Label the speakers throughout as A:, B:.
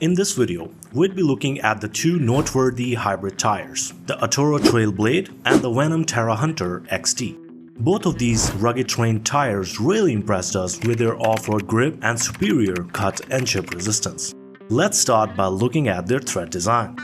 A: In this video, we'll be looking at the two noteworthy hybrid tires, the Atturo Trail Blade and the Venom Terra Hunter XT. Both of these rugged terrain tires really impressed us with their off-road grip and superior cut and chip resistance. Let's start by looking at their tread design.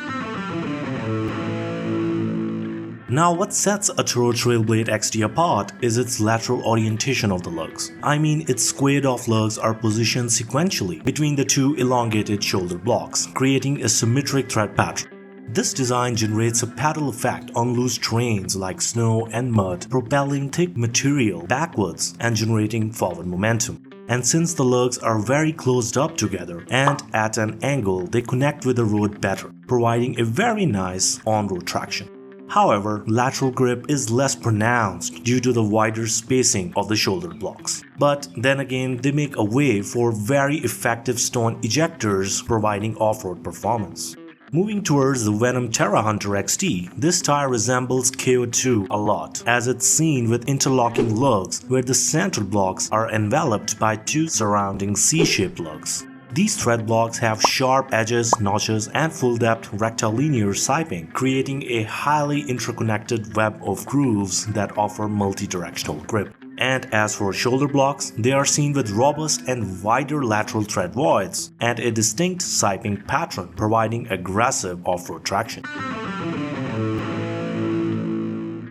A: Now, what sets Atturo Trail Blade XT apart is its lateral orientation of the lugs. I mean, its squared-off lugs are positioned sequentially between the two elongated shoulder blocks, creating a symmetric tread pattern. This design generates a pedal effect on loose terrains like snow and mud, propelling thick material backwards and generating forward momentum. And since the lugs are very closed up together and at an angle, they connect with the road better, providing a very nice on-road traction. However, lateral grip is less pronounced due to the wider spacing of the shoulder blocks. But then again, they make a way for very effective stone ejectors, providing off-road performance. Moving towards the Venom Terra Hunter XT, this tire resembles KO2 a lot, as it's seen with interlocking lugs where the center blocks are enveloped by two surrounding C-shaped lugs. These tread blocks have sharp edges, notches, and full-depth rectilinear siping, creating a highly interconnected web of grooves that offer multi-directional grip. And as for shoulder blocks, they are seen with robust and wider lateral tread voids and a distinct siping pattern, providing aggressive off-road traction.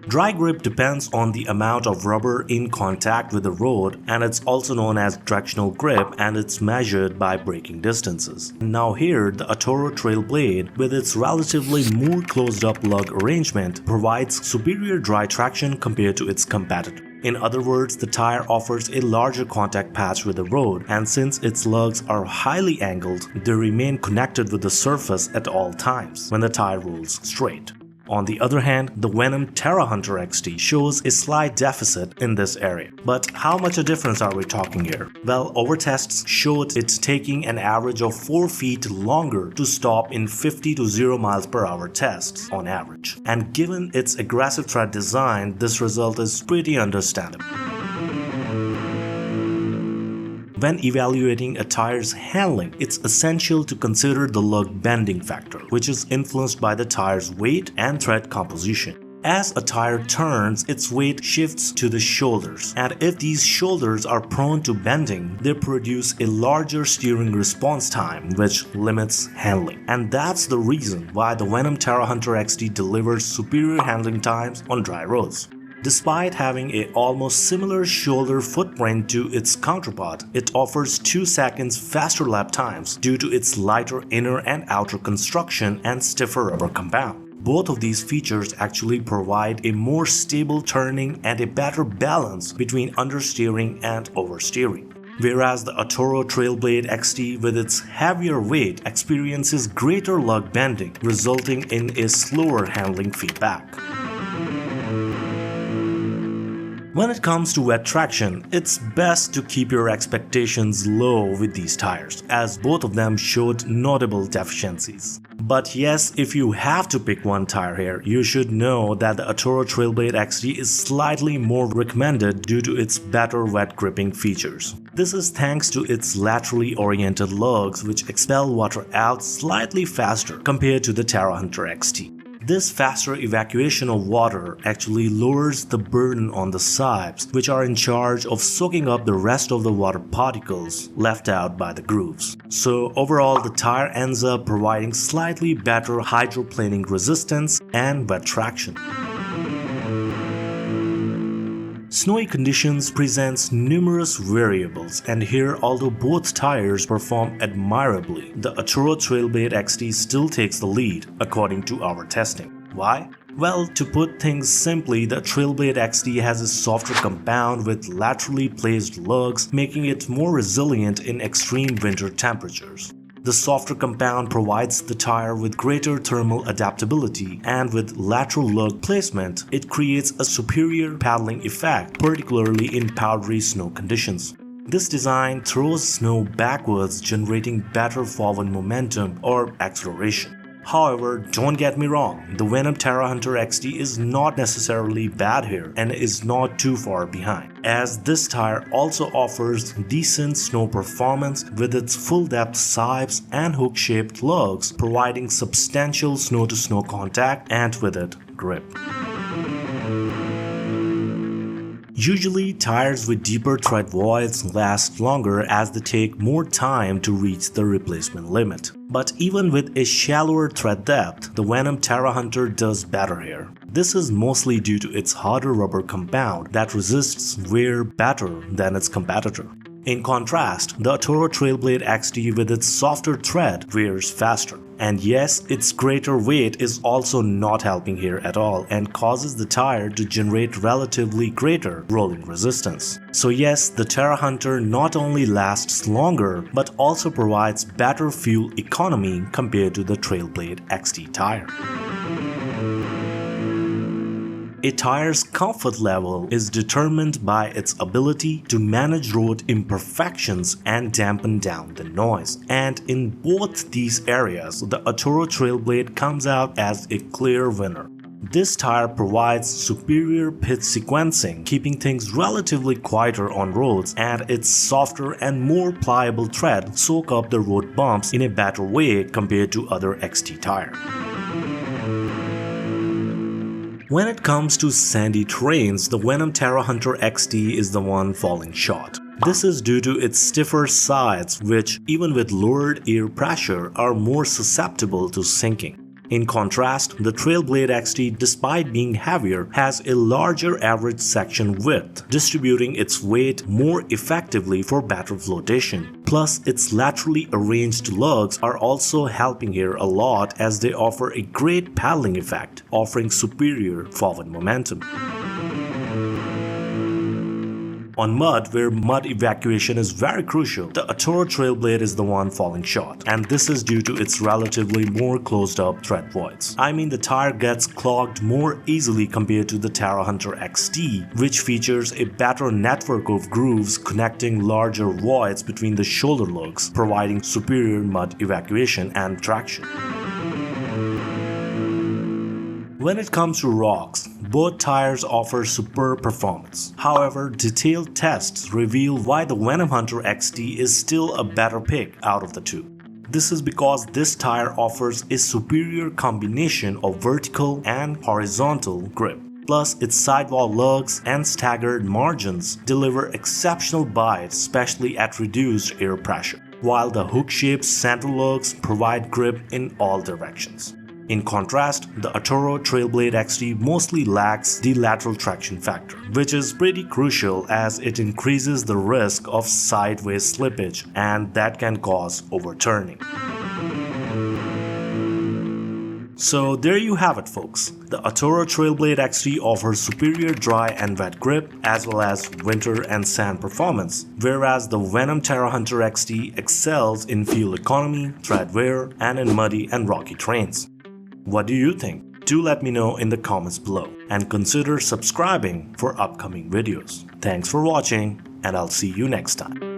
A: Dry grip depends on the amount of rubber in contact with the road, and it's also known as directional grip, and it's measured by braking distances. Now here, the Atturo Trail Blade, with its relatively more closed up lug arrangement, provides superior dry traction compared to its competitor. In other words, the tire offers a larger contact patch with the road, and since its lugs are highly angled, they remain connected with the surface at all times when the tire rolls straight. On the other hand, the Venom Terra Hunter XT shows a slight deficit in this area. But how much a difference are we talking here? Well, our tests showed it's taking an average of 4 feet longer to stop in 50 to 0 miles per hour tests on average. And given its aggressive tread design, this result is pretty understandable. When evaluating a tire's handling, it's essential to consider the lug bending factor, which is influenced by the tire's weight and tread composition. As a tire turns, its weight shifts to the shoulders, and if these shoulders are prone to bending, they produce a larger steering response time, which limits handling. And that's the reason why the Venom Terra Hunter XT delivers superior handling times on dry roads. Despite having an almost similar shoulder footprint to its counterpart, it offers 2 seconds faster lap times due to its lighter inner and outer construction and stiffer rubber compound. Both of these features actually provide a more stable turning and a better balance between understeering and oversteering. Whereas the Atturo Trail Blade XT with its heavier weight experiences greater lug bending, resulting in a slower handling feedback. When it comes to wet traction, it's best to keep your expectations low with these tires, as both of them showed notable deficiencies. But yes, if you have to pick one tire here, you should know that the Atturo Trail Blade XT is slightly more recommended due to its better wet gripping features. This is thanks to its laterally oriented lugs, which expel water out slightly faster compared to the Terra Hunter XT. This faster evacuation of water actually lowers the burden on the sipes, which are in charge of soaking up the rest of the water particles left out by the grooves. So overall, the tire ends up providing slightly better hydroplaning resistance and wet traction. Snowy conditions presents numerous variables, and here, although both tires perform admirably, the Atturo Trail Blade XT still takes the lead according to our testing. Why? Well, to put things simply, the Trail Blade XT has a softer compound with laterally placed lugs, making it more resilient in extreme winter temperatures. The softer compound provides the tire with greater thermal adaptability, and with lateral lug placement, it creates a superior paddling effect, particularly in powdery snow conditions. This design throws snow backwards, generating better forward momentum or acceleration. However, don't get me wrong, the Venom Terra Hunter XD is not necessarily bad here and is not too far behind, as this tire also offers decent snow performance with its full depth sipes and hook shaped lugs, providing substantial snow to snow contact and with it grip. Usually, tires with deeper tread voids last longer as they take more time to reach the replacement limit. But even with a shallower tread depth, the Venom Terra Hunter does better here. This is mostly due to its harder rubber compound that resists wear better than its competitor. In contrast, the Atturo Trail Blade XD with its softer tread wears faster. And yes, its greater weight is also not helping here at all and causes the tire to generate relatively greater rolling resistance. So yes, the Terra Hunter not only lasts longer but also provides better fuel economy compared to the Trail Blade XD tire. A tire's comfort level is determined by its ability to manage road imperfections and dampen down the noise. And in both these areas, the Atturo Trail Blade comes out as a clear winner. This tire provides superior pitch sequencing, keeping things relatively quieter on roads, and its softer and more pliable tread soak up the road bumps in a better way compared to other XT tires. When it comes to sandy terrains, the Venom Terra Hunter XD is the one falling short. This is due to its stiffer sides, which, even with lowered air pressure, are more susceptible to sinking. In contrast, the Trail Blade XD, despite being heavier, has a larger average section width, distributing its weight more effectively for better flotation. Plus, its laterally arranged lugs are also helping here a lot as they offer a great paddling effect, offering superior forward momentum. On mud, where mud evacuation is very crucial, the Atturo Trail Blade is the one falling short, and this is due to its relatively more closed up tread voids. I mean, the tire gets clogged more easily compared to the Terra Hunter XD, which features a better network of grooves connecting larger voids between the shoulder lugs, providing superior mud evacuation and traction. When it comes to rocks, both tires offer superb performance. However, detailed tests reveal why the Venom Hunter XD is still a better pick out of the two. This is because this tire offers a superior combination of vertical and horizontal grip. Plus, its sidewall lugs and staggered margins deliver exceptional bite, especially at reduced air pressure, while the hook-shaped center lugs provide grip in all directions. In contrast, the Atturo Trail Blade XD mostly lacks the lateral traction factor, which is pretty crucial as it increases the risk of sideways slippage, and that can cause overturning. So there you have it, folks. The Atturo Trail Blade XD offers superior dry and wet grip as well as winter and sand performance, whereas the Venom Terra Hunter XD excels in fuel economy, tread wear, and in muddy and rocky terrains. What do you think? Do let me know in the comments below, and consider subscribing for upcoming videos. Thanks for watching, and I'll see you next time.